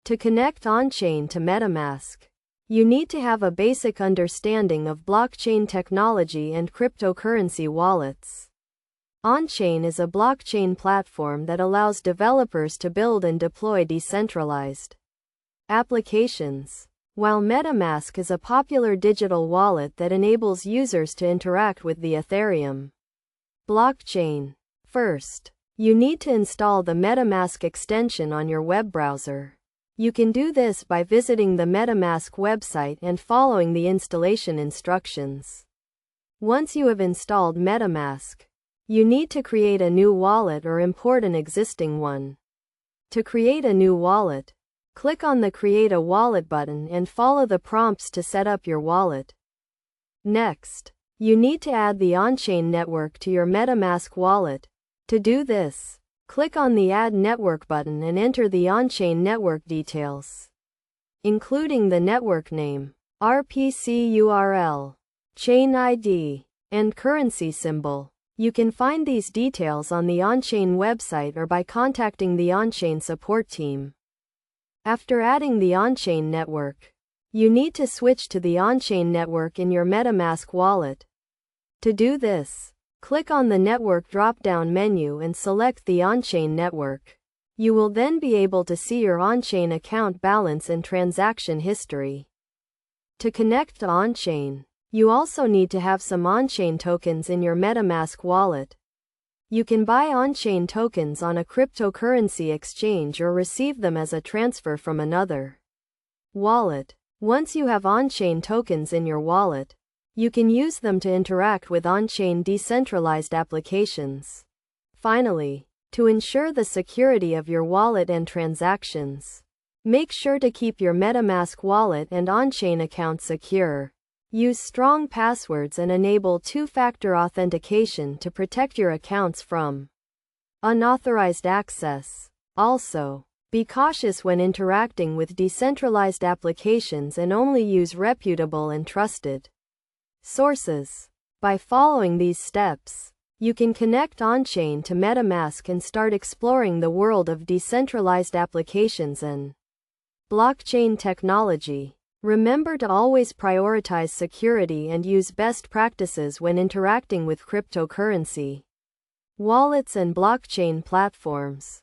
To connect OnChain to Metamask, you need to have a basic understanding of blockchain technology and cryptocurrency wallets. OnChain is a blockchain platform that allows developers to build and deploy decentralized applications, while Metamask is a popular digital wallet that enables users to interact with the Ethereum blockchain. First, you need to install the Metamask extension on your web browser. You can do this by visiting the Metamask website and following the installation instructions. Once you have installed Metamask, you need to create a new wallet or import an existing one. To create a new wallet, click on the Create a Wallet button and follow the prompts to set up your wallet. Next, you need to add the OnChain network to your Metamask wallet. To do this, click on the Add Network button and enter the OnChain network details, including the network name, RPC URL, chain ID, and currency symbol. You can find these details on the OnChain website or by contacting the OnChain support team. After adding the OnChain network, you need to switch to the OnChain network in your Metamask wallet. To do this, click on the Network drop-down menu and select the OnChain network. You will then be able to see your OnChain account balance and transaction history. To connect to OnChain, you also need to have some OnChain tokens in your Metamask wallet. You can buy OnChain tokens on a cryptocurrency exchange or receive them as a transfer from another wallet. Once you have OnChain tokens in your wallet, you can use them to interact with OnChain decentralized applications. Finally, to ensure the security of your wallet and transactions, make sure to keep your Metamask wallet and OnChain account secure. Use strong passwords and enable two-factor authentication to protect your accounts from unauthorized access. Also, be cautious when interacting with decentralized applications and only use reputable and trusted sources. By following these steps, you can connect OnChain to Metamask and start exploring the world of decentralized applications and blockchain technology. Remember to always prioritize security and use best practices when interacting with cryptocurrency wallets and blockchain platforms.